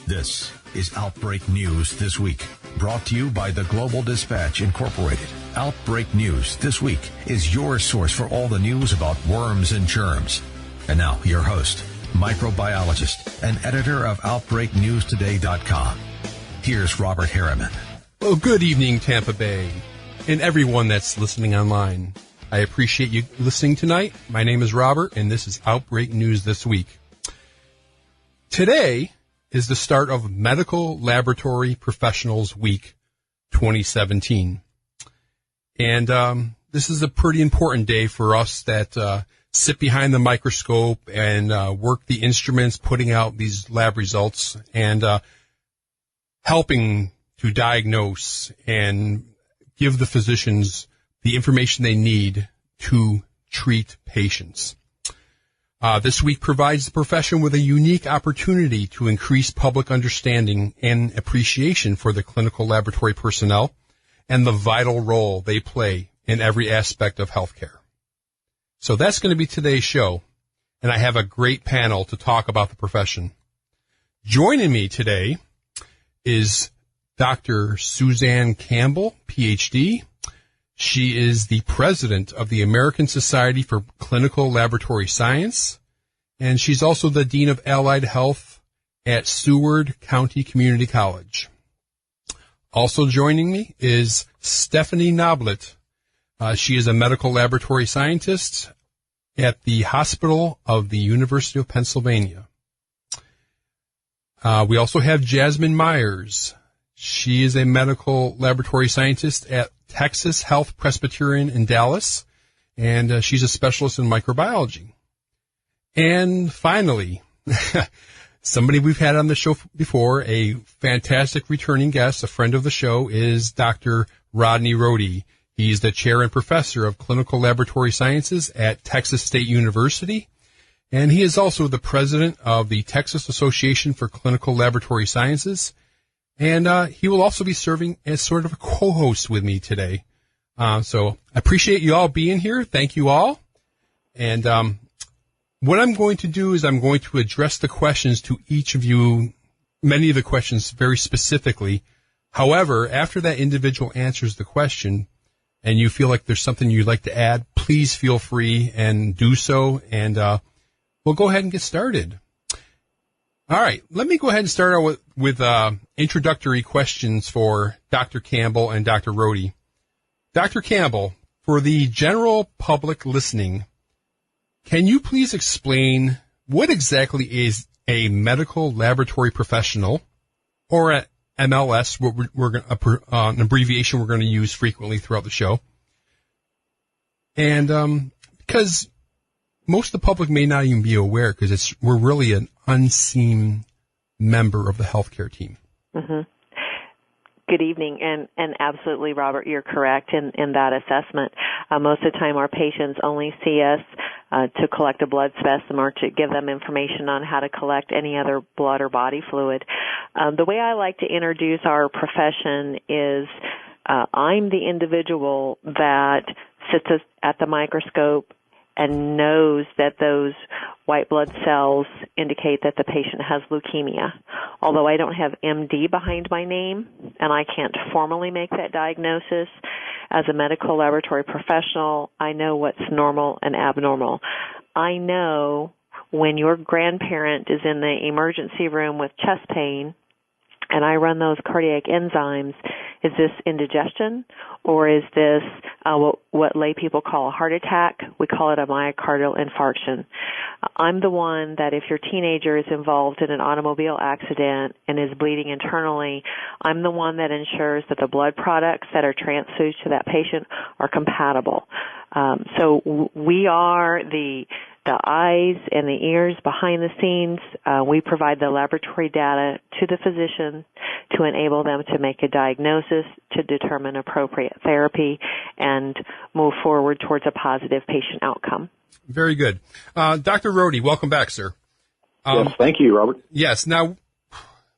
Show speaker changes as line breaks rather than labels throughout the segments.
This is Outbreak News This Week, brought to you by the Global Dispatch Incorporated. Outbreak News This Week is your source for all the news about worms and germs. And now, your host, microbiologist and editor of OutbreakNewsToday.com. Here's Robert Harriman.
Well, good evening, Tampa Bay, and everyone that's listening online. I appreciate you listening tonight. My name is Robert, and this is Outbreak News This Week. Today is the start of Medical Laboratory Professionals Week 2017. And this is a pretty important day for us that sit behind the microscope and work the instruments, putting out these lab results, and helping to diagnose and give the physicians the information they need to treat patients. This week provides the profession with a unique opportunity to increase public understanding and appreciation for the clinical laboratory personnel and the vital role they play in every aspect of healthcare. So that's going to be today's show, and I have a great panel to talk about the profession. Joining me today is Dr. Suzanne Campbell, Ph.D. She is the president of the American Society for Clinical Laboratory Science, and she's also the Dean of Allied Health at Seward County Community College. Also joining me is Stephanie Noblet. She is a medical laboratory scientist at the Hospital of the University of Pennsylvania. We also have Jasmine Myers. She is a medical laboratory scientist at Texas Health Presbyterian in Dallas, and she's a specialist in microbiology. And finally, somebody we've had on the show before, a fantastic returning guest, a friend of the show, is Dr. Rodney Rohde. He's the chair and professor of clinical laboratory sciences at Texas State University, and he is also the president of the Texas Association for Clinical Laboratory Sciences. And he will also be serving as sort of a co-host with me today. So I appreciate you all being here. Thank you all. And what I'm going to do is I'm going to address the questions to each of you, many of the questions very specifically. However, after that individual answers the question and you feel like there's something you'd like to add, please feel free and do so. And we'll go ahead and get started. All right, let me go ahead and start out with introductory questions for Dr. Campbell and Dr. Rohde. Dr. Campbell, for the general public listening, can you please explain what exactly is a medical laboratory professional, or a MLS, what an abbreviation we're going to use frequently throughout the show? And because most of the public may not even be aware, because we're really an unseen member of the healthcare team.
Mm-hmm. Good evening, and absolutely, Robert, you're correct in that assessment. Most of the time, our patients only see us to collect a blood specimen or to give them information on how to collect any other blood or body fluid. The way I like to introduce our profession is I'm the individual that sits at the microscope and knows that those white blood cells indicate that the patient has leukemia. Although I don't have MD behind my name, and I can't formally make that diagnosis, as a medical laboratory professional, I know what's normal and abnormal. I know when your grandparent is in the emergency room with chest pain, and I run those cardiac enzymes, is this indigestion, or is this what lay people call a heart attack? We call it a myocardial infarction. I'm the one that if your teenager is involved in an automobile accident and is bleeding internally, I'm the one that ensures that the blood products that are transfused to that patient are compatible. So we are the eyes and the ears behind the scenes. We provide the laboratory data to the physician to enable them to make a diagnosis, to determine appropriate therapy, and move forward towards a positive patient outcome.
Very good. Dr. Rohde, welcome back, sir.
Yes, thank you, Robert.
Yes. Now,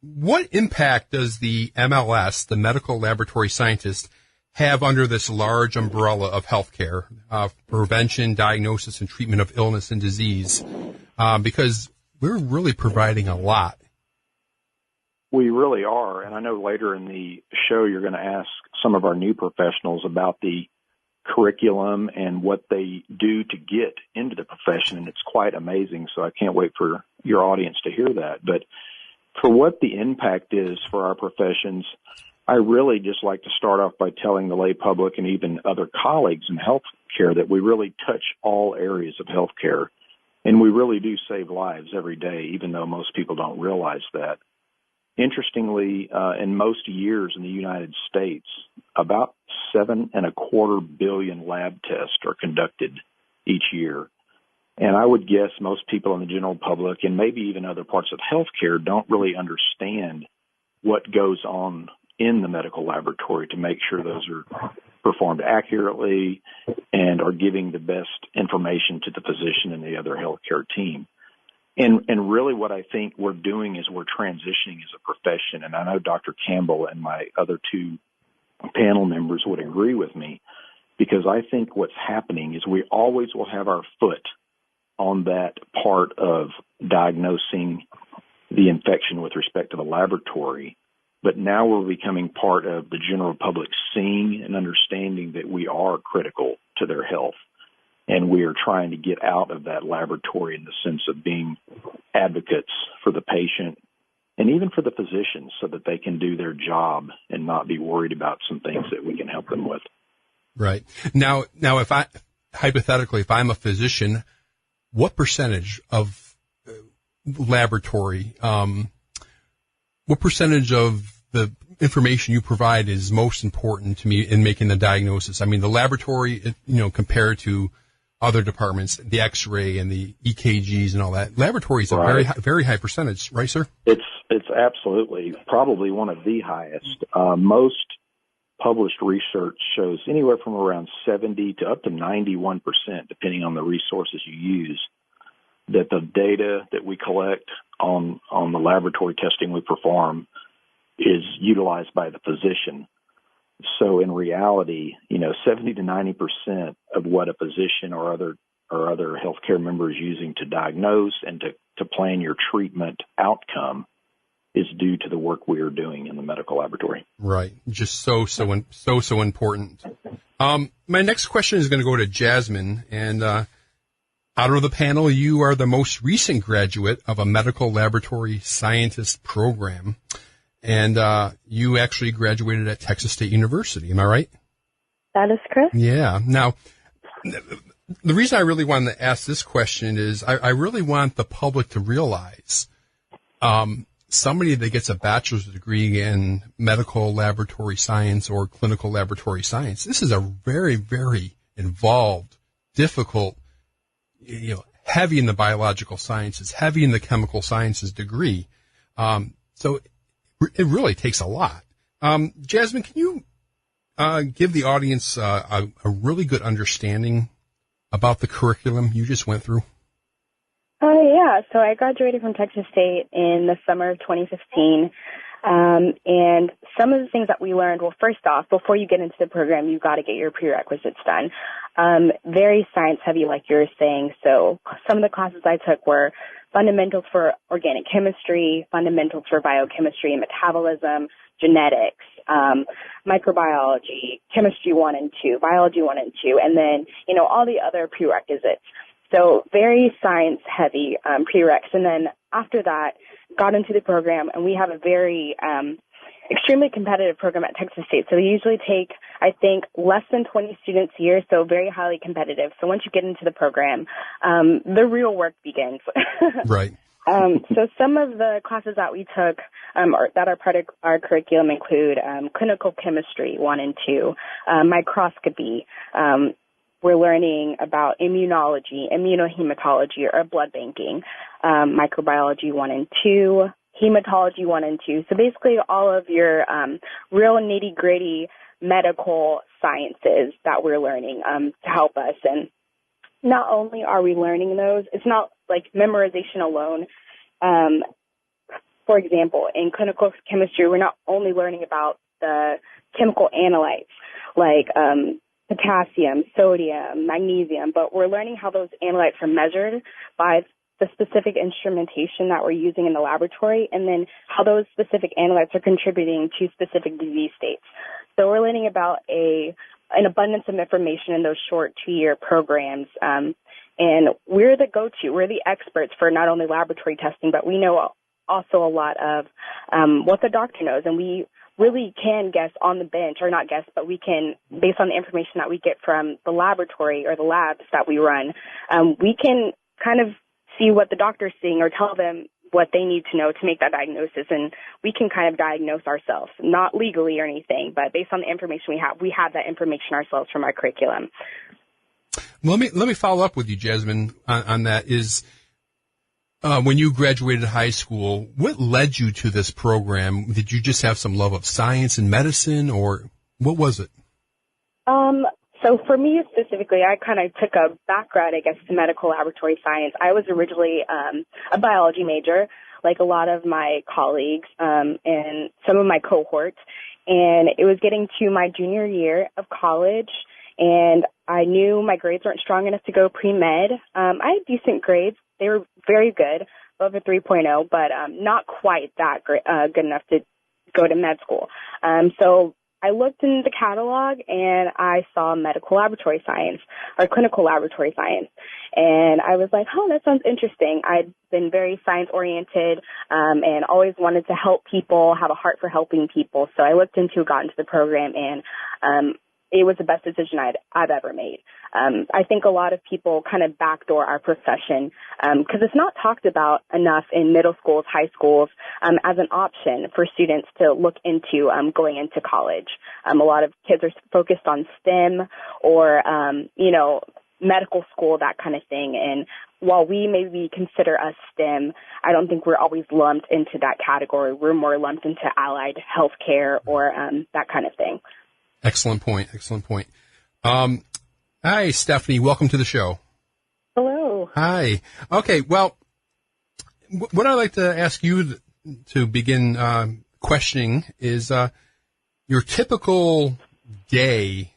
what impact does the MLS, the medical laboratory scientist, have under this large umbrella of healthcare, prevention, diagnosis, and treatment of illness and disease? Because we're really providing a lot.
We really are. And I know later in the show you're going to ask some of our new professionals about the curriculum and what they do to get into the profession. And it's quite amazing. So I can't wait for your audience to hear that. But for what the impact is for our professions, I really just like to start off by telling the lay public and even other colleagues in healthcare that we really touch all areas of healthcare. And we really do save lives every day, even though most people don't realize that. Interestingly, in most years in the United States, about 7.25 billion lab tests are conducted each year. And I would guess most people in the general public and maybe even other parts of healthcare don't really understand what goes on in the medical laboratory to make sure those are performed accurately and are giving the best information to the physician and the other healthcare team. And really what I think we're doing is we're transitioning as a profession. And I know Dr. Campbell and my other two panel members would agree with me, because I think what's happening is we always will have our foot on that part of diagnosing the infection with respect to the laboratory. But now we're becoming part of the general public seeing and understanding that we are critical to their health. And we are trying to get out of that laboratory in the sense of being advocates for the patient and even for the physicians so that they can do their job and not be worried about some things that we can help them with.
Right. Now, if I'm a physician, what percentage of laboratory, what percentage of the information you provide is most important to me in making the diagnosis? I mean, the laboratory, compared to other departments, the X-ray and the EKGs and all that. Laboratory is a very high percentage, right, sir?
It's absolutely probably one of the highest. Most published research shows anywhere from around 70 to up to 91%, depending on the resources you use, that the data that we collect on the laboratory testing we perform is utilized by the physician. So in reality, 70 to 90% of what a physician or other healthcare member is using to diagnose and to plan your treatment outcome is due to the work we are doing in the medical laboratory.
Right. Just so important. My next question is going to go to Jasmine. And out of the panel, you are the most recent graduate of a medical laboratory scientist program. And you actually graduated at Texas State University. Am I right?
That is correct.
Yeah. Now, the reason I really wanted to ask this question is I really want the public to realize somebody that gets a bachelor's degree in medical laboratory science or clinical laboratory science, this is a very, very involved, difficult, heavy in the biological sciences, heavy in the chemical sciences degree. So it really takes a lot. Jasmine, can you give the audience a really good understanding about the curriculum you just went through?
Yeah. So I graduated from Texas State in the summer of 2015. And some of the things that we learned, well, first off, before you get into the program, you've got to get your prerequisites done. Very science heavy, like you were saying. So some of the classes I took were fundamentals for organic chemistry, fundamentals for biochemistry and metabolism, genetics, microbiology, chemistry 1 and 2, biology 1 and 2, and then, all the other prerequisites. So very science heavy prereqs. And then after that, got into the program, and we have a very extremely competitive program at Texas State. So we usually take, I think, less than 20 students a year, so very highly competitive. So once you get into the program, the real work begins.
Right.
So some of the classes that we took that are part of our curriculum include clinical chemistry 1 and 2, microscopy. We're learning about immunology, immunohematology, or blood banking, microbiology 1 and 2, hematology 1 and 2. So basically all of your real nitty-gritty medical sciences that we're learning to help us. And not only are we learning those, it's not like memorization alone. For example, in clinical chemistry, we're not only learning about the chemical analytes like potassium, sodium, magnesium, but we're learning how those analytes are measured by the specific instrumentation that we're using in the laboratory, and then how those specific analytes are contributing to specific disease states. So we're learning about an abundance of information in those short 2-year programs. And we're the go-to. We're the experts for not only laboratory testing, but we know also a lot of what the doctor knows. And we really can guess on the bench, or not guess, but we can, based on the information that we get from the laboratory or the labs that we run, we can kind of see what the doctor's seeing or tell them what they need to know to make that diagnosis. And we can kind of diagnose ourselves, not legally or anything, but based on the information we have that information ourselves from our curriculum.
Let me follow up with you, Jasmine, on that. Is when you graduated high school, what led you to this program? Did you just have some love of science and medicine, or what was it?
So for me specifically, I kind of took a background, I guess, to medical laboratory science. I was originally a biology major, like a lot of my colleagues and some of my cohorts. And it was getting to my junior year of college, and I knew my grades weren't strong enough to go pre-med. I had decent grades. They were very good, above a 3.0, but not quite that good enough to go to med school. So I looked in the catalog, and I saw medical laboratory science or clinical laboratory science. And I was like, oh, that sounds interesting. I'd been very science-oriented and always wanted to help people, have a heart for helping people. So I looked into, got into the program, and it was the best decision I've ever made. I think a lot of people kind of backdoor our profession because it's not talked about enough in middle schools, high schools, as an option for students to look into going into college. A lot of kids are focused on STEM or, medical school, that kind of thing. And while we maybe consider us STEM, I don't think we're always lumped into that category. We're more lumped into allied healthcare or that kind of thing.
Excellent point. Excellent point. Hi, Stephanie. Welcome to the show.
Hello.
Hi. Okay. Well, what I'd like to ask you to begin questioning is your typical day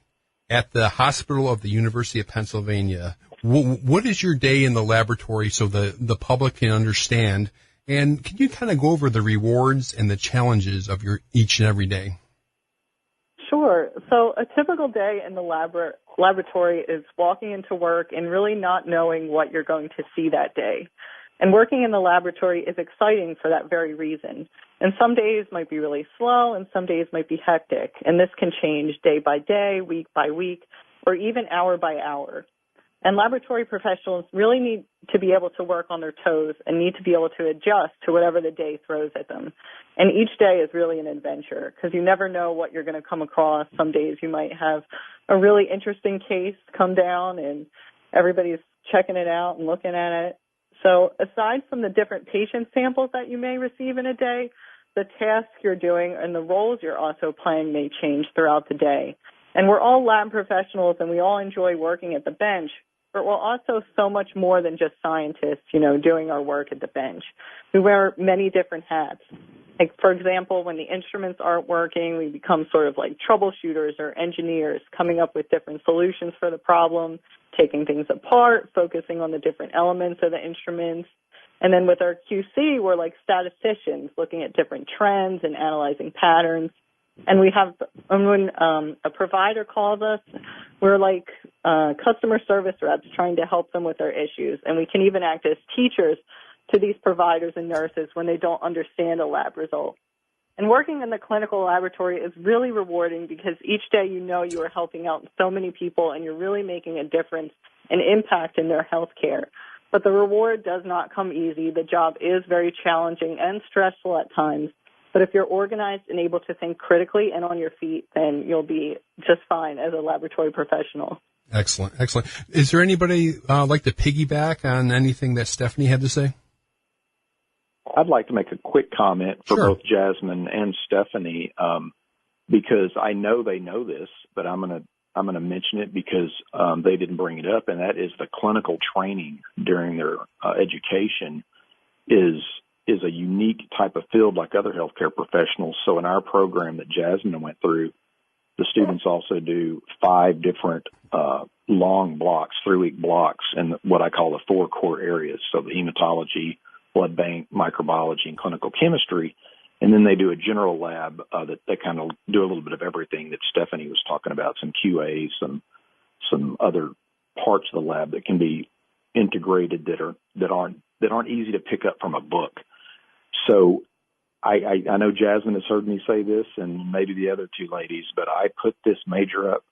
at the Hospital of the University of Pennsylvania. What is your day in the laboratory so the public can understand? And can you kind of go over the rewards and the challenges of your each and every day?
Sure. So a typical day in the laboratory is walking into work and really not knowing what you're going to see that day. And working in the laboratory is exciting for that very reason. And some days might be really slow and some days might be hectic. And this can change day by day, week by week, or even hour by hour. And laboratory professionals really need to be able to work on their toes and need to be able to adjust to whatever the day throws at them. And each day is really an adventure because you never know what you're going to come across. Some days you might have a really interesting case come down and everybody's checking it out and looking at it. So aside from the different patient samples that you may receive in a day, the tasks you're doing and the roles you're also playing may change throughout the day. And we're all lab professionals and we all enjoy working at the bench, but we're also so much more than just scientists, doing our work at the bench. We wear many different hats. Like, for example, when the instruments aren't working, we become sort of like troubleshooters or engineers, coming up with different solutions for the problem, taking things apart, focusing on the different elements of the instruments. And then with our QC, we're like statisticians, looking at different trends and analyzing patterns. And when a provider calls us, we're like customer service reps trying to help them with their issues. And we can even act as teachers to these providers and nurses when they don't understand a lab result. And working in the clinical laboratory is really rewarding because each day you are helping out so many people and you're really making a difference and impact in their health care. But the reward does not come easy. The job is very challenging and stressful at times. But if you're organized and able to think critically and on your feet, then you'll be just fine as a laboratory professional.
Excellent, excellent. Is there anybody like to piggyback on anything that Stephanie had to say?
I'd like to make a quick comment for
Sure.
both Jasmine and Stephanie because I know they know this, but I'm going to mention it because they didn't bring it up, and that is the clinical training during their education is a unique type of field like other healthcare professionals. So in our program that Jasmine went through, the students also do 5 different long blocks, 3-week blocks, in what I call the 4 core areas. So the hematology, blood bank, microbiology, and clinical chemistry. And then they do a general lab that they kind of do a little bit of everything that Stephanie was talking about, some QA, some other parts of the lab that can be integrated that aren't easy to pick up from a book. So I know Jasmine has heard me say this, and maybe the other 2 ladies, but I put this major up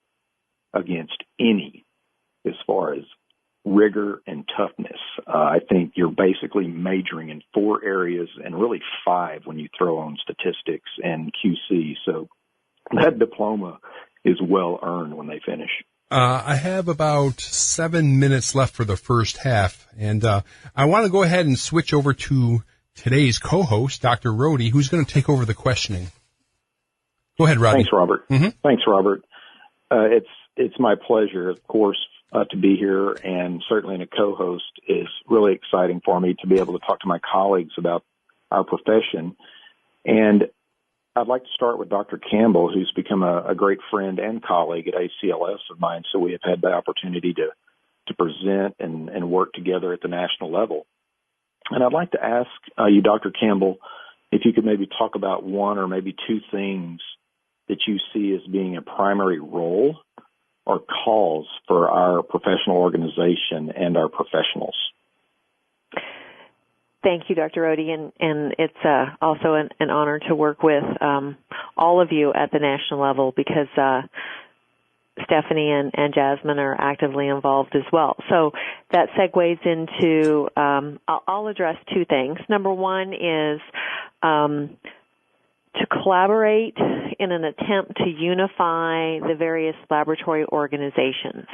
against any as far as rigor and toughness. I think you're basically majoring in 4 areas and really 5 when you throw on statistics and QC. So that diploma is well earned when they finish.
I have about 7 minutes left for the first half, and I want to go ahead and switch over to today's co-host, Dr. Rohde, who's going to take over the questioning. Go ahead, Rodney.
Thanks, Robert.
Mm-hmm.
Thanks, Robert. It's my pleasure, of course, to be here, and certainly in a co-host is really exciting for me to be able to talk to my colleagues about our profession. And I'd like to start with Dr. Campbell, who's become a great friend and colleague at ACLS of mine, so we have had the opportunity to present and work together at the national level. And I'd like to ask you, Dr. Campbell, if you could maybe talk about 1 or maybe 2 things that you see as being a primary role or cause for our professional organization and our professionals.
Thank you, Dr. Odeon, and it's also an honor to work with all of you at the national level because Stephanie and Jasmine are actively involved as well. So that segues into, I'll address 2 things. Number 1 is to collaborate in an attempt to unify the various laboratory organizations.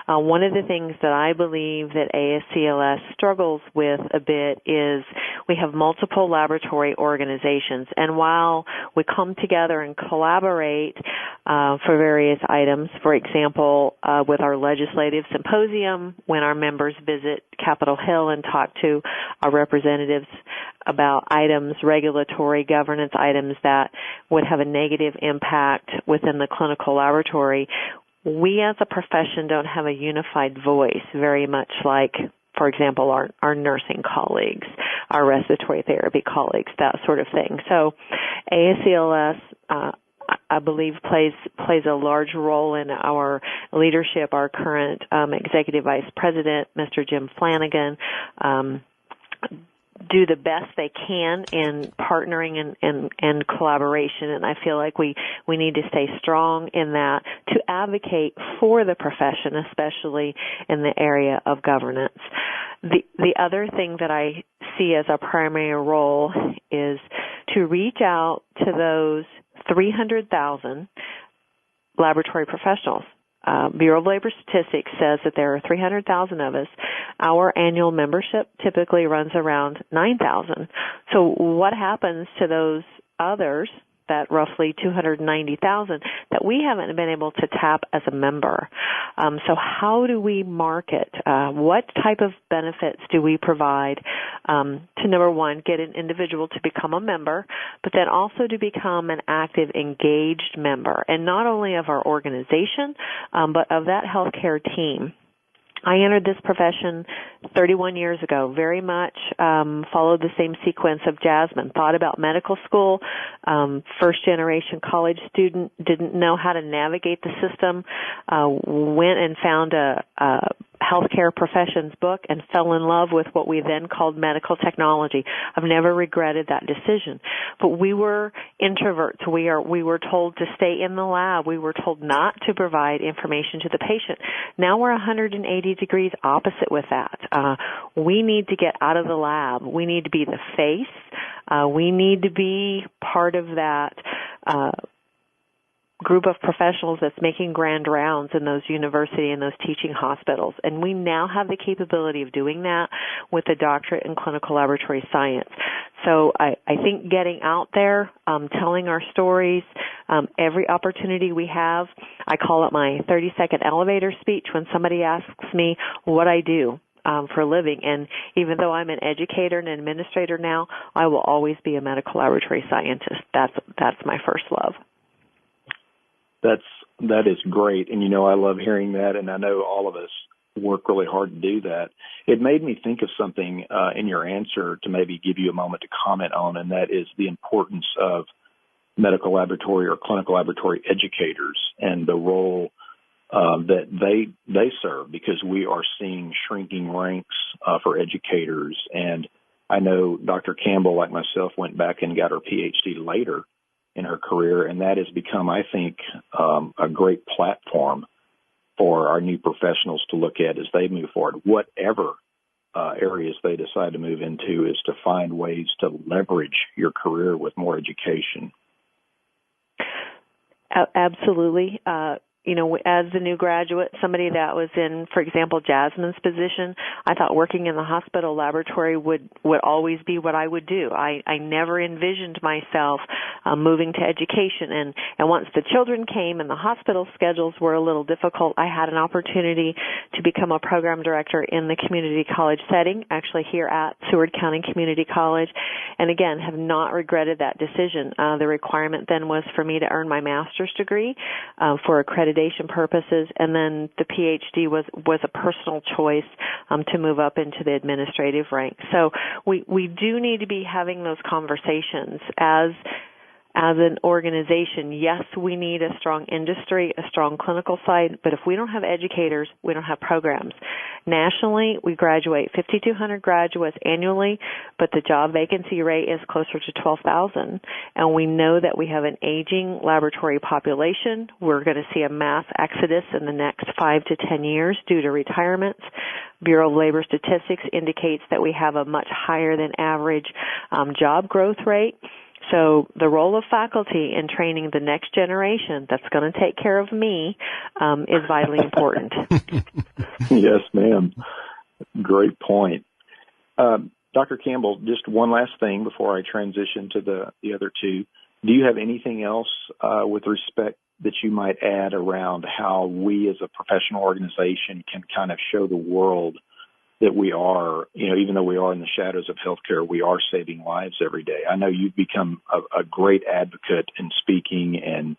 One of the things that I believe that ASCLS struggles with a bit is we have multiple laboratory organizations, and while we come together and collaborate for various items, for example, with our legislative symposium, when our members visit Capitol Hill and talk to our representatives about items, regulatory governance items that would have a negative impact within the clinical laboratory, we as a profession don't have a unified voice, very much like, for example, our nursing colleagues, our respiratory therapy colleagues, that sort of thing. So ASCLS, I believe, plays a large role in our leadership. Our current Executive Vice President, Mr. Jim Flanagan, do the best they can in partnering and collaboration, and I feel like we need to stay strong in that to advocate for the profession, especially in the area of governance. The other thing that I see as a primary role is to reach out to those 300,000 laboratory professionals. Bureau of Labor Statistics says that there are 300,000 of us. Our annual membership typically runs around 9,000. So what happens to those others, that roughly 290,000, that we haven't been able to tap as a member? So how do we market? What type of benefits do we provide to, number 1, get an individual to become a member, but then also to become an active, engaged member, and not only of our organization, but of that healthcare team? I entered this profession 31 years ago, very much followed the same sequence of Jasmine, thought about medical school, first-generation college student, didn't know how to navigate the system, went and found a healthcare professions book and fell in love with what we then called medical technology. I've never regretted that decision. But we were introverts. We were told to stay in the lab. We were told not to provide information to the patient. Now we're 180 degrees opposite with that. We need to get out of the lab. We need to be the face. We need to be part of that group of professionals that's making grand rounds in those university and those teaching hospitals. And we now have the capability of doing that with a doctorate in clinical laboratory science. So I think getting out there, telling our stories, every opportunity we have, I call it my 30-second elevator speech when somebody asks me what I do for a living. And even though I'm an educator and an administrator now, I will always be a medical laboratory scientist. That's my first love.
That's That is great. And, I love hearing that, and I know all of us work really hard to do that. It made me think of something in your answer to maybe give you a moment to comment on, and that is the importance of medical laboratory or clinical laboratory educators and the role that they serve, because we are seeing shrinking ranks for educators. And I know Dr. Campbell, like myself, went back and got her PhD later in her career, and that has become, I think, a great platform for our new professionals to look at as they move forward. Whatever areas they decide to move into, is to find ways to leverage your career with more education.
Absolutely. As a new graduate, somebody that was in, for example, Jasmine's position, I thought working in the hospital laboratory would always be what I would do. I never envisioned myself moving to education. And once the children came and the hospital schedules were a little difficult, I had an opportunity to become a program director in the community college setting, actually here at Seward County Community College. And again, have not regretted that decision. The requirement then was for me to earn my master's degree for accreditation purposes, and then the PhD was a personal choice to move up into the administrative rank. So we do need to be having those conversations as an organization. Yes, we need a strong industry, a strong clinical side, but if we don't have educators, we don't have programs. Nationally, we graduate 5,200 graduates annually, but the job vacancy rate is closer to 12,000. And we know that we have an aging laboratory population. We're going to see a mass exodus in the next 5 to 10 years due to retirements. Bureau of Labor Statistics indicates that we have a much higher than average job growth rate. So the role of faculty in training the next generation that's going to take care of me is vitally important.
Yes, ma'am. Great point. Dr. Campbell, just one last thing before I transition to the other two. Do you have anything else with respect that you might add around how we as a professional organization can kind of show the world that we are, even though we are in the shadows of healthcare, we are saving lives every day? I know you've become a great advocate in speaking and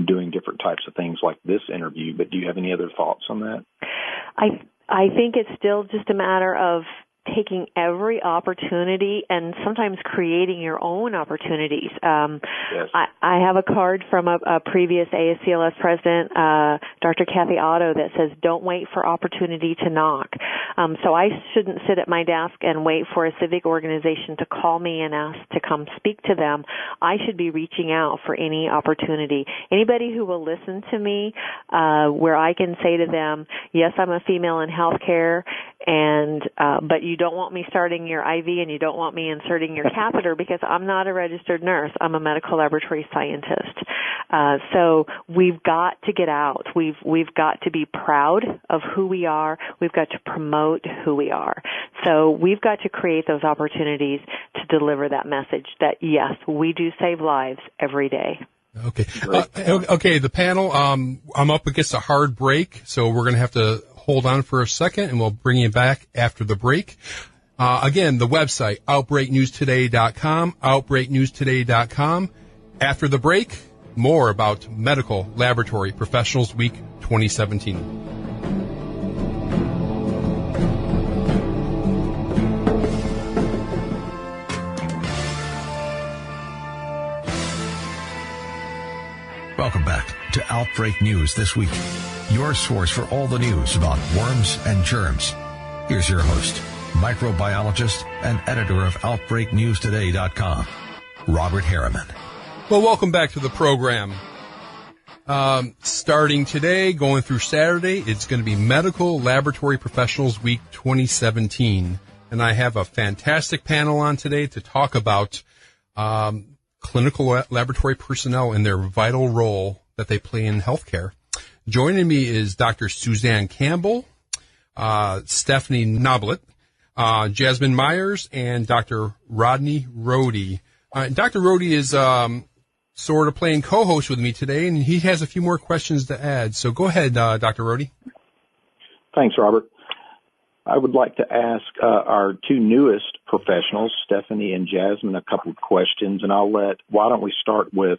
doing different types of things like this interview, but do you have any other thoughts on that?
I think it's still just a matter of taking every opportunity and sometimes creating your own opportunities.
Yes.
I have a card from a previous ASCLS president, Dr. Kathy Otto, that says, don't wait for opportunity to knock. So I shouldn't sit at my desk and wait for a civic organization to call me and ask to come speak to them. I should be reaching out for any opportunity. Anybody who will listen to me, where I can say to them, yes, I'm a female in healthcare, but you don't want me starting your IV and you don't want me inserting your catheter because I'm not a registered nurse. I'm a medical laboratory scientist. So we've got to get out. We've got to be proud of who we are. We've got to promote who we are. So we've got to create those opportunities to deliver that message that, yes, we do save lives every day.
Okay. Okay, the panel, I'm up against a hard break, so we're going to have to hold on for a second, and we'll bring you back after the break. Again, the website, outbreaknewstoday.com, outbreaknewstoday.com. After the break, more about Medical Laboratory Professionals Week 2017.
Welcome back to Outbreak News This Week, your source for all the news about worms and germs. Here's your host, microbiologist and editor of OutbreakNewsToday.com, Robert Harriman.
Well, welcome back to the program. Starting today, going through Saturday, it's going to be Medical Laboratory Professionals Week 2017. And I have a fantastic panel on today to talk about clinical laboratory personnel and their vital role that they play in healthcare. Joining me is Dr. Suzanne Campbell, Stephanie Noblet, Jasmine Myers, and Dr. Rodney Rohde. Dr. Rohde is sort of playing co-host with me today, and he has a few more questions to add. So go ahead, Dr. Rohde.
Thanks, Robert. I would like to ask our two newest professionals, Stephanie and Jasmine, a couple of questions, and why don't we start with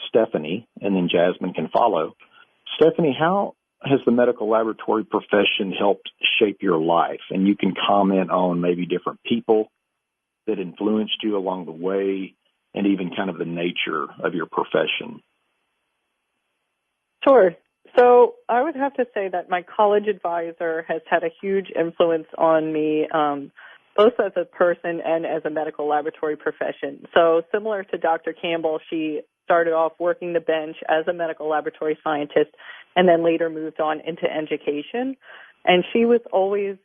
Stephanie, and then Jasmine can follow. Stephanie, how has the medical laboratory profession helped shape your life? And you can comment on maybe different people that influenced you along the way and even kind of the nature of your profession.
Sure. So I would have to say that my college advisor has had a huge influence on me, both as a person and as a medical laboratory profession. So similar to Dr. Campbell, she started off working the bench as a medical laboratory scientist and then later moved on into education. And she was always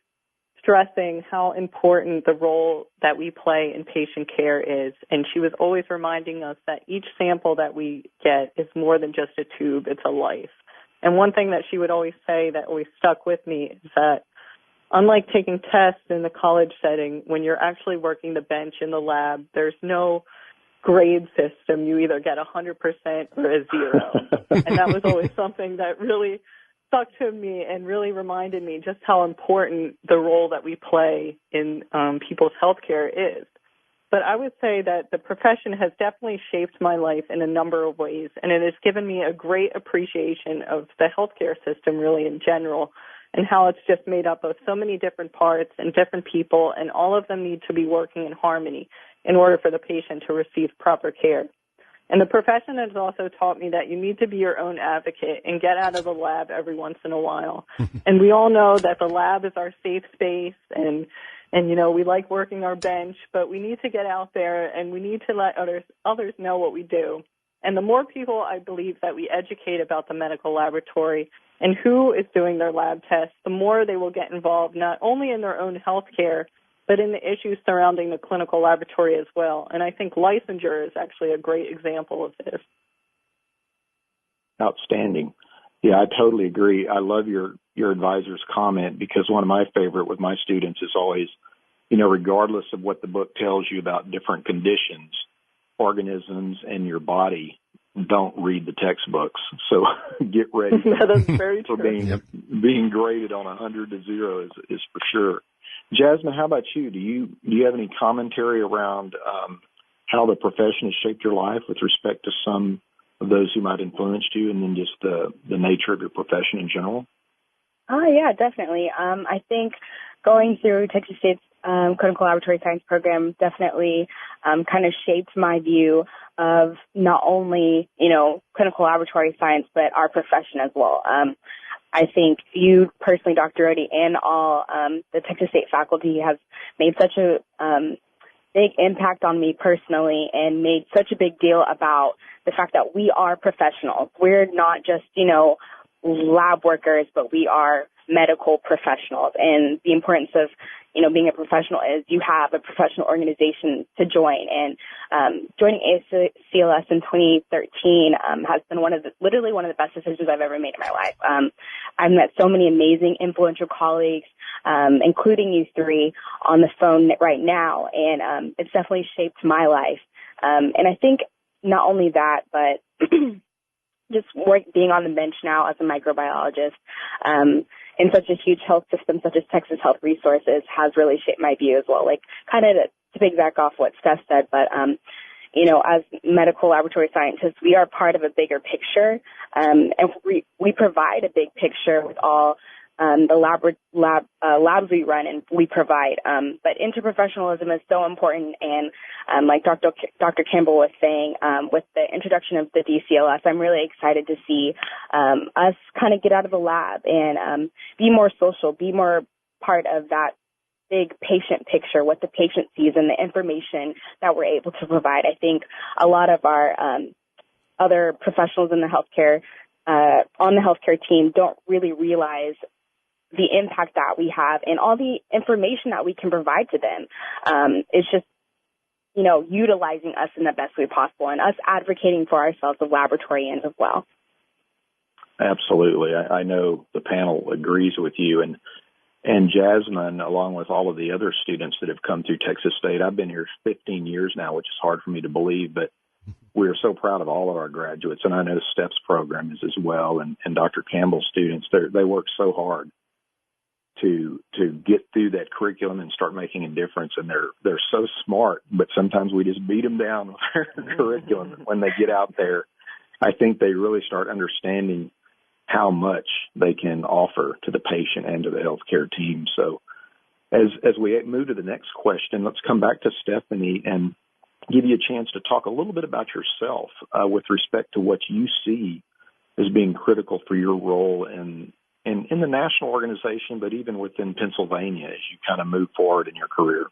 stressing how important the role that we play in patient care is. And she was always reminding us that each sample that we get is more than just a tube, it's a life. And one thing that she would always say that always stuck with me is that unlike taking tests in the college setting, when you're actually working the bench in the lab, there's no grade system. You either get 100% or a 0. And that was always something that really stuck to me and really reminded me just how important the role that we play in people's healthcare is. But I would say that the profession has definitely shaped my life in a number of ways, and it has given me a great appreciation of the healthcare system really in general and how it's just made up of so many different parts and different people, and all of them need to be working in harmony in order for the patient to receive proper care. And the profession has also taught me that you need to be your own advocate and get out of the lab every once in a while. And we all know that the lab is our safe space, and you know, we like working our bench, but we need to get out there and we need to let others know what we do. And the more people, I believe, that we educate about the medical laboratory and who is doing their lab tests, the more they will get involved not only in their own health care, but in the issues surrounding the clinical laboratory as well. And I think licensure is actually a great example of this.
Outstanding. Yeah, I totally agree. I love your advisor's comment, because one of my favorite with my students is always, you know, regardless of what the book tells you about different conditions, organisms, and your body, don't read the textbooks. So get ready
That is very
for
true.
being graded on 100 to 0 is for sure. Jasmine, how about you? Do you have any commentary around how the profession has shaped your life with respect to some of those who might influence you, and then just the nature of your profession in general?
Yeah, definitely. I think going through Texas State's clinical laboratory science program definitely kind of shaped my view of not only, you know, clinical laboratory science, but our profession as well. I think you personally, Dr. Odie, and all the Texas State faculty have made such a big impact on me personally and made such a big deal about the fact that we are professionals. We're not just, you know, lab workers, but we are medical professionals. And the importance of, you know, being a professional is you have a professional organization to join. And joining ACLS in 2013 has been literally one of the best decisions I've ever made in my life. I've met so many amazing, influential colleagues, including you three on the phone right now, and it's definitely shaped my life. And I think not only that, but just being on the bench now as a microbiologist in such a huge health system such as Texas Health Resources has really shaped my view as well. Like, kind of to piggyback off what Steph said, but you know, as medical laboratory scientists, we are part of a bigger picture, and we provide a big picture with all the labs we run and we provide. But interprofessionalism is so important, and like Dr. Campbell was saying, with the introduction of the DCLS, I'm really excited to see us kind of get out of the lab and be more social, be more part of that big patient picture, what the patient sees, and the information that we're able to provide. I think a lot of our other professionals in the healthcare on the healthcare team don't really realize the impact that we have and all the information that we can provide to them. It's just, you know, utilizing us in the best way possible and us advocating for ourselves as laboratorians as well.
Absolutely. I know the panel agrees with you. And Jasmine, along with all of the other students that have come through Texas State, I've been here 15 years now, which is hard for me to believe, but we're so proud of all of our graduates. And I know STEPS program is as well. And Dr. Campbell's students, they work so hard to get through that curriculum and start making a difference. And they're so smart, but sometimes we just beat them down with their curriculum. When they get out there, I think they really start understanding how much they can offer to the patient and to the healthcare team. So as we move to the next question, let's come back to Stephanie and give you a chance to talk a little bit about yourself with respect to what you see as being critical for your role in the national organization, but even within Pennsylvania as you kind of move forward in your career.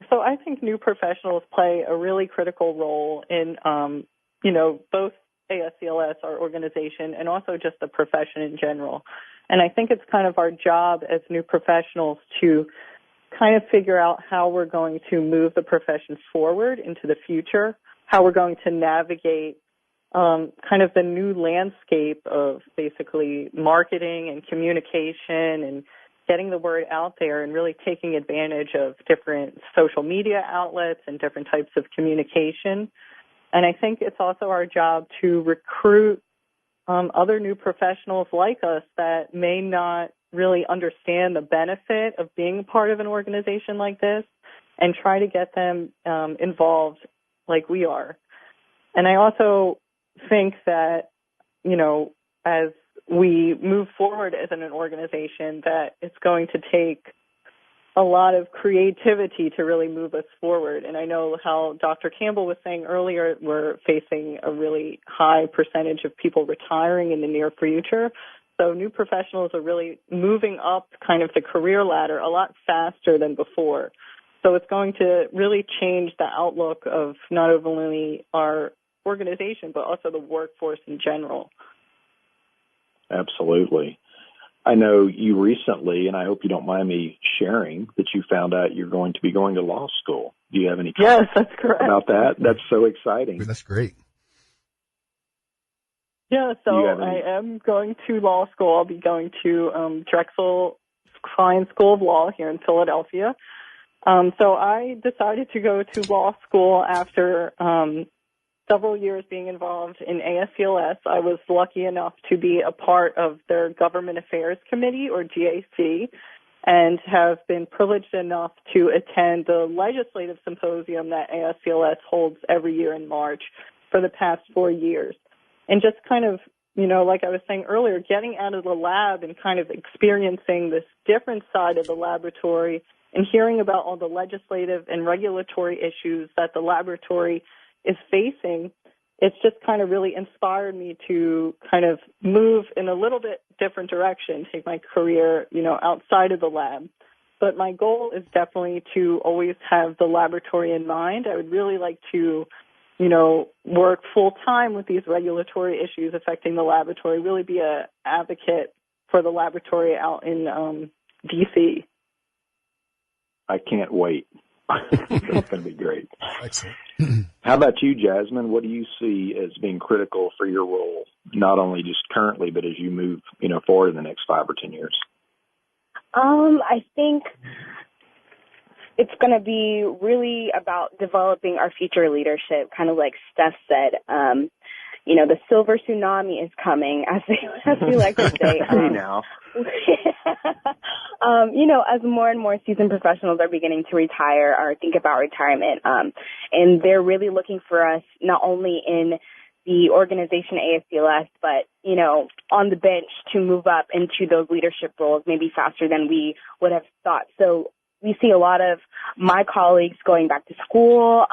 So I think new professionals play a really critical role in, both ASCLS, our organization, and also just the profession in general. And I think it's kind of our job as new professionals to kind of figure out how we're going to move the profession forward into the future, how we're going to navigate kind of the new landscape of basically marketing and communication and getting the word out there and really taking advantage of different social media outlets and different types of communication. And I think it's also our job to recruit other new professionals like us that may not really understand the benefit of being a part of an organization like this and try to get them involved like we are. And I also think that, as we move forward as an organization, that it's going to take a lot of creativity to really move us forward. And I know how Dr. Campbell was saying earlier, we're facing a really high percentage of people retiring in the near future. So new professionals are really moving up kind of the career ladder a lot faster than before. So it's going to really change the outlook of not only our organization, but also the workforce in general.
Absolutely. I know you recently, and I hope you don't mind me sharing, that you found out you're going to be going to law school. Do you have any comments
Yes, that's correct.
about that? That's so exciting.
That's great.
Yeah, so I am going to law school. I'll be going to Drexel Klein School of Law here in Philadelphia. So I decided to go to law school after several years being involved in ASCLS. I was lucky enough to be a part of their Government Affairs Committee, or GAC, and have been privileged enough to attend the legislative symposium that ASCLS holds every year in March for the past 4 years. And just kind of, like I was saying earlier, getting out of the lab and kind of experiencing this different side of the laboratory and hearing about all the legislative and regulatory issues that the laboratory is facing, it's just kind of really inspired me to kind of move in a little bit different direction, take my career, outside of the lab. But my goal is definitely to always have the laboratory in mind. I would really like to, work full time with these regulatory issues affecting the laboratory, really be an advocate for the laboratory out in D.C.
I can't wait. That's going to be great.
Excellent.
How about you, Jasmine? What do you see as being critical for your role, not only just currently, but as you move, forward in the next 5 or 10 years?
I think it's going to be really about developing our future leadership, kind of like Steph said. The silver tsunami is coming, as we like to say.
Hey now.
As more and more seasoned professionals are beginning to retire or think about retirement, and they're really looking for us not only in the organization ASCLS, but, on the bench to move up into those leadership roles maybe faster than we would have thought. So we see a lot of my colleagues going back to school,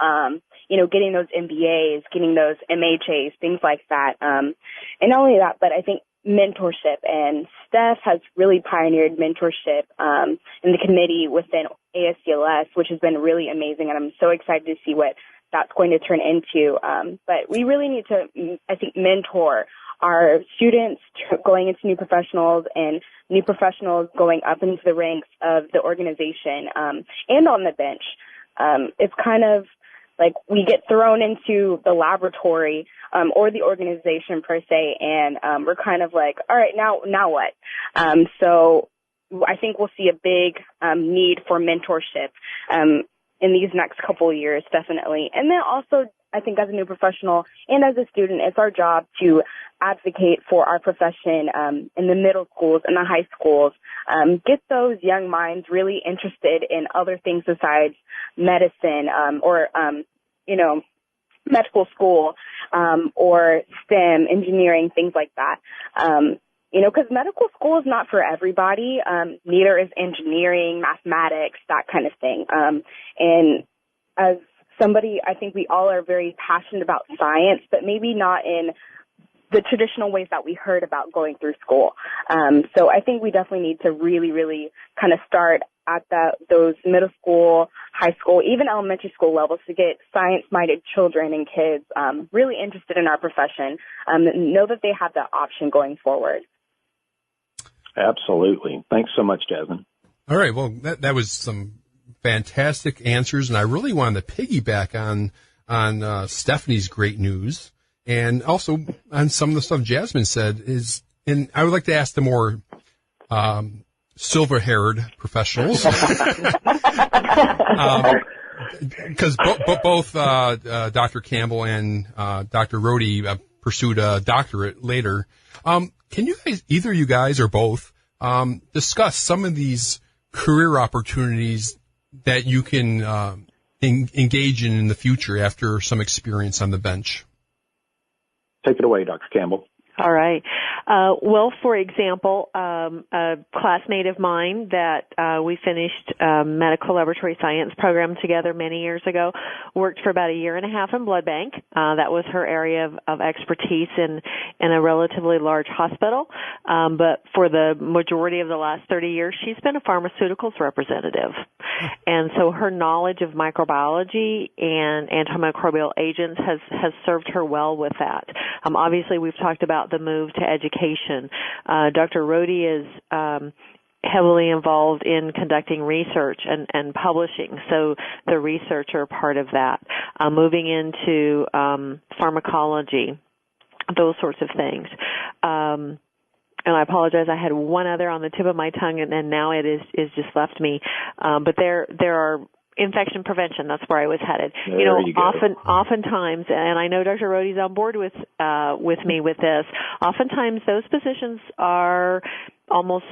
getting those MBAs, getting those MHAs, things like that. And not only that, but I think mentorship, and Steph has really pioneered mentorship in the committee within ASCLS, which has been really amazing, and I'm so excited to see what that's going to turn into. But we really need to, I think, mentor our students going into new professionals and new professionals going up into the ranks of the organization and on the bench. It's kind of like we get thrown into the laboratory or the organization per se, and we're kind of like, all right, now what? So I think we'll see a big need for mentorship in these next couple of years, definitely. And then also, I think as a new professional and as a student, it's our job to advocate for our profession in the middle schools and the high schools. Get those young minds really interested in other things besides medicine or medical school, or STEM, engineering, things like that. Because medical school is not for everybody. Neither is engineering, mathematics, that kind of thing. And as somebody, I think we all are very passionate about science, but maybe not in the traditional ways that we heard about going through school. So I think we definitely need to really, really kind of start at those middle school, high school, even elementary school levels to get science-minded children and kids really interested in our profession, and know that they have that option going forward.
Absolutely. Thanks so much, Jasmine.
All right. Well, that was some fantastic answers, and I really wanted to piggyback on Stephanie's great news, and also on some of the stuff Jasmine said and I would like to ask the more silver-haired professionals, because both Dr. Campbell and Dr. Rohde pursued a doctorate later. Can you guys, either you guys or both, discuss some of these career opportunities that you can engage in the future after some experience on the bench?
Take it away, Dr. Campbell.
All right. Well, for example, a classmate of mine that we finished medical laboratory science program together many years ago worked for about a year and a half in blood bank. That was her area of expertise in a relatively large hospital. But for the majority of the last 30 years, she's been a pharmaceuticals representative. And so her knowledge of microbiology and antimicrobial agents has served her well with that. Obviously, we've talked about the move to education. Dr. Rohde is heavily involved in conducting research and publishing, so the researcher part of that. Moving into pharmacology, those sorts of things. And I apologize, I had one other on the tip of my tongue, and now it is just left me. But there are infection prevention. That's where I was headed. Oftentimes, and I know Dr. Rohde's on board with me with this. Oftentimes, those positions are almost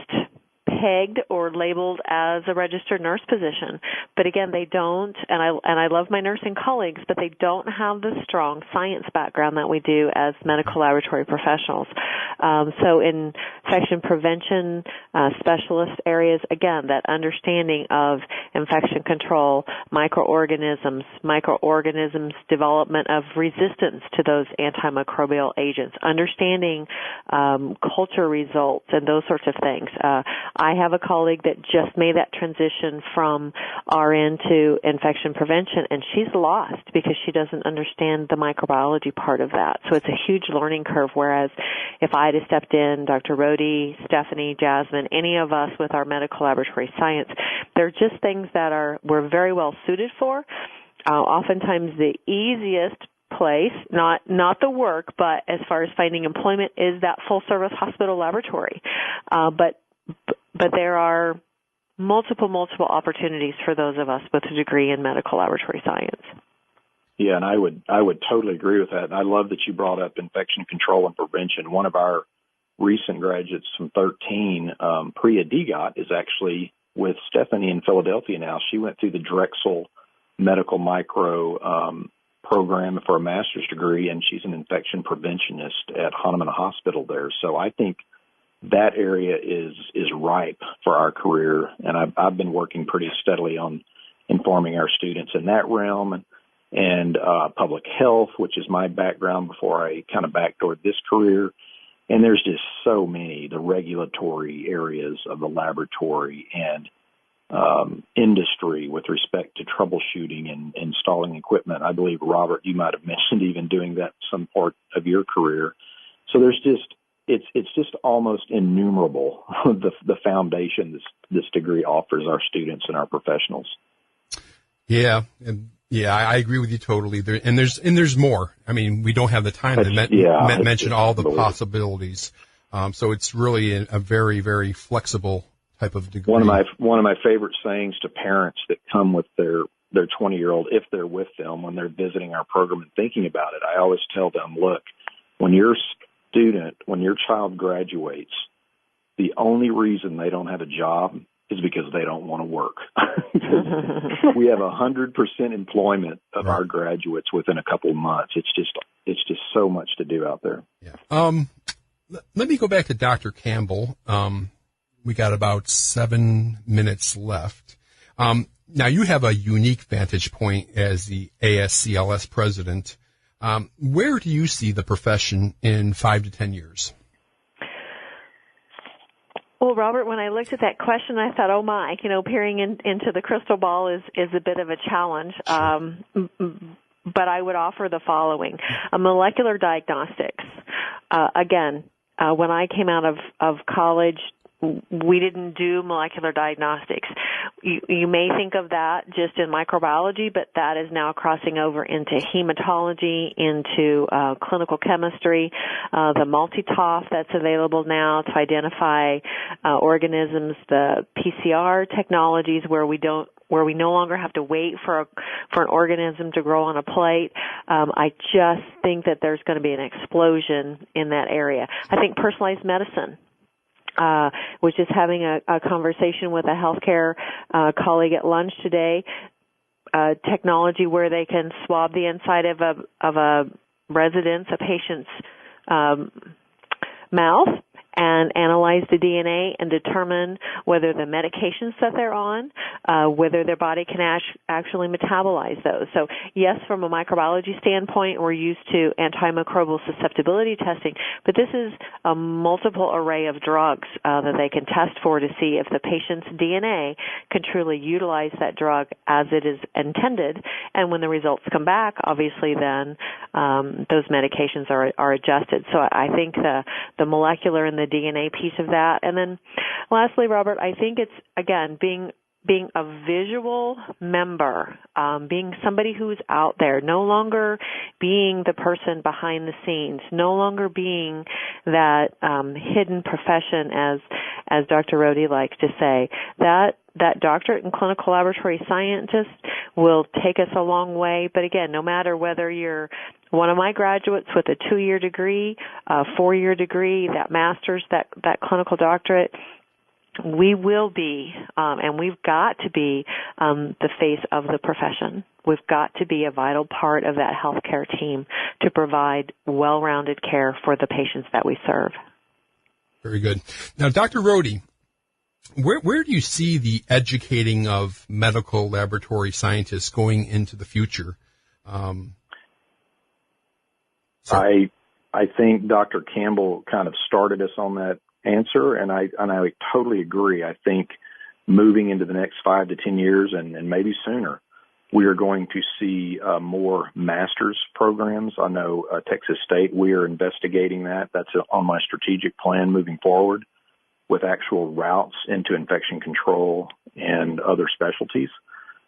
pegged or labeled as a registered nurse position. But again, they don't, and I love my nursing colleagues, but they don't have the strong science background that we do as medical laboratory professionals. So in infection prevention specialist areas, again, that understanding of infection control, microorganisms development of resistance to those antimicrobial agents, understanding culture results and those sorts of things. I have a colleague that just made that transition from RN to infection prevention, and she's lost because she doesn't understand the microbiology part of that. So it's a huge learning curve, whereas if I had stepped in, Dr. Rohde, Stephanie, Jasmine, any of us with our medical laboratory science, they're just things that we're very well suited for. Oftentimes the easiest place, not the work, but as far as finding employment, is that full-service hospital laboratory. But there are multiple opportunities for those of us with a degree in medical laboratory science.
Yeah, and I would totally agree with that. And I love that you brought up infection control and prevention. One of our recent graduates from 13, Priya Digat, is actually with Stephanie in Philadelphia now. She went through the Drexel Medical Micro program for a master's degree, and she's an infection preventionist at Hahnemann Hospital there. So I think that area is ripe for our career, and I've been working pretty steadily on informing our students in that realm, and public health, which is my background before I kind of backdoored this career. And there's just so many, the regulatory areas of the laboratory and industry with respect to troubleshooting and installing equipment. I believe, Robert, you might have mentioned even doing that some part of your career. So there's just, it's just almost innumerable, the foundation this degree offers our students and our professionals.
Yeah. I agree with you totally. There's more. I mean, we don't have the time to mention all the possibilities. So it's really a very, very flexible type of degree. One
of my favorite sayings to parents that come with their 20-year-old, if they're with them when they're visiting our program and thinking about it, I always tell them, look, when your child graduates, the only reason they don't have a job is because they don't want to work. We have 100% employment of our graduates within a couple of months. It's just so much to do out there.
Yeah. Let me go back to Dr. Campbell. We got about 7 minutes left. Now you have a unique vantage point as the ASCLS president. Where do you see the profession in 5 to 10 years?
Well, Robert, when I looked at that question, I thought, oh my, peering into the crystal ball is a bit of a challenge. Sure. But I would offer the following. Molecular diagnostics. Again, when I came out of college, we didn't do molecular diagnostics. You may think of that just in microbiology, but that is now crossing over into hematology, into clinical chemistry, the multi-TOF that's available now to identify organisms, the PCR technologies where we no longer have to wait for an organism to grow on a plate. I just think that there's going to be an explosion in that area. I think personalized medicine. Was just having a conversation with a healthcare colleague at lunch today. Technology where they can swab the inside of a patient's mouth and analyze the DNA and determine whether the medications that they're on, whether their body can actually metabolize those. So yes, from a microbiology standpoint, we're used to antimicrobial susceptibility testing, but this is a multiple array of drugs that they can test for to see if the patient's DNA can truly utilize that drug as it is intended. And when the results come back, obviously then those medications are adjusted. So I think the molecular and the DNA piece of that. And then lastly, Robert, I think it's, again, being a visual member, being somebody who's out there, no longer being the person behind the scenes, no longer being that hidden profession, as Dr. Rohde likes to say. That doctorate in clinical laboratory scientist will take us a long way. But again, no matter whether you're one of my graduates with a 2-year degree, a 4-year degree, that master's, that clinical doctorate, we will be, and we've got to be the face of the profession. We've got to be a vital part of that healthcare team to provide well-rounded care for the patients that we serve.
Very good. Now, Dr. Rohde, where do you see the educating of medical laboratory scientists going into the future?
I think Dr. Campbell kind of started us on that answer, and I totally agree. I think moving into the next 5 to 10 years and maybe sooner, we are going to see more master's programs. I know Texas State, we are investigating that. That's on my strategic plan moving forward, with actual routes into infection control and other specialties.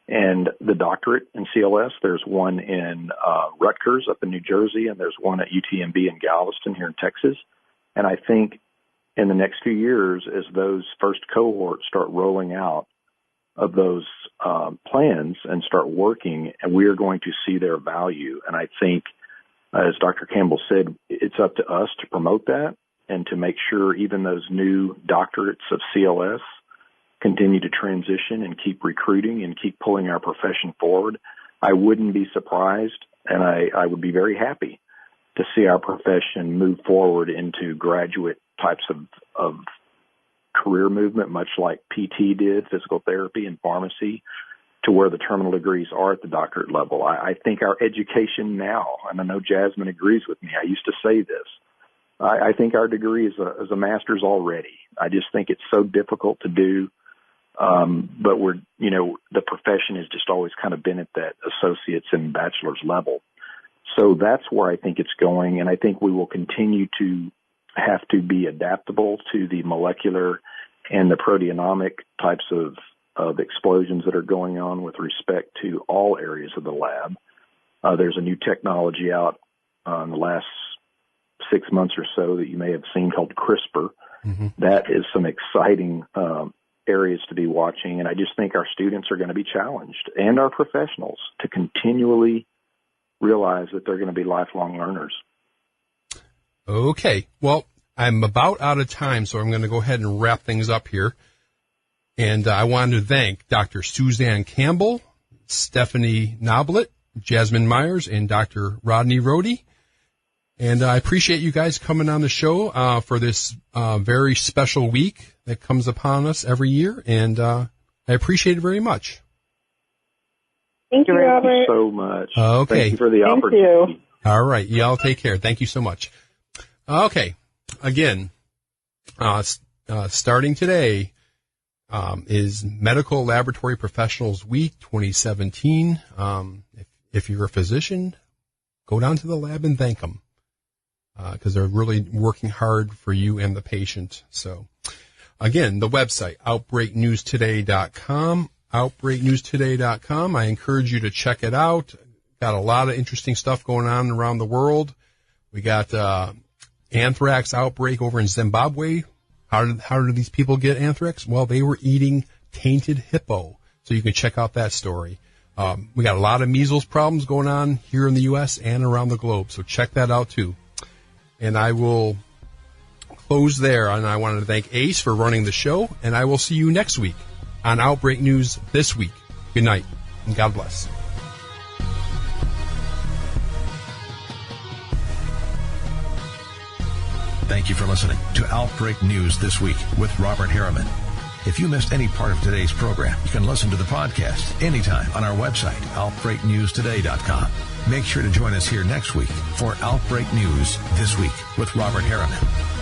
And the doctorate in CLS, there's one in Rutgers up in New Jersey, and there's one at UTMB in Galveston here in Texas. And I think in the next few years, as those first cohorts start rolling out of those plans and start working, and we are going to see their value. And I think, as Dr. Campbell said, it's up to us to promote that and to make sure even those new doctorates of CLS continue to transition and keep recruiting and keep pulling our profession forward. I wouldn't be surprised, and I would be very happy to see our profession move forward into graduate types of career movement, much like PT did, physical therapy and pharmacy, to where the terminal degrees are at the doctorate level. I think our education now, and I know Jasmine agrees with me, I used to say this, I think our degree is a master's already. I just think it's so difficult to do. But the profession has just always kind of been at that associate's and bachelor's level. So that's where I think it's going. And I think we will continue to have to be adaptable to the molecular and the proteomic types of explosions that are going on with respect to all areas of the lab. There's a new technology out in the last 6 months or so that you may have seen called CRISPR. Mm-hmm. That is some exciting areas to be watching. And I just think our students are going to be challenged, and our professionals, to continually realize that they're going to be lifelong learners.
Okay. Well, I'm about out of time, so I'm going to go ahead and wrap things up here. And I wanted to thank Dr. Suzanne Campbell, Stephanie Noblet, Jasmine Myers, and Dr. Rodney Rohde. And I appreciate you guys coming on the show for this very special week that comes upon us every year. And I appreciate it very much.
Thank you, Robert.
So much.
Okay.
Thank you for the opportunity.
You.
All right. Y'all take care. Thank you so much. Okay. Again, starting today is Medical Laboratory Professionals Week 2017. If you're a physician, go down to the lab and thank them because they're really working hard for you and the patient. So, again, the website, outbreaknewstoday.com. outbreaknewstoday.com. I encourage you to check it out. Got a lot of interesting stuff going on around the world. We got anthrax outbreak over in Zimbabwe. How did these people get anthrax? Well, they were eating tainted hippo. So you can check out that story. We got a lot of measles problems going on here in the U.S. and around the globe. So check that out too. And I will close there. And I wanted to thank Ace for running the show. And I will see you next week on Outbreak News This Week. Good night, and God bless.
Thank you for listening to Outbreak News This Week with Robert Harriman. If you missed any part of today's program, you can listen to the podcast anytime on our website, outbreaknewstoday.com. Make sure to join us here next week for Outbreak News This Week with Robert Harriman.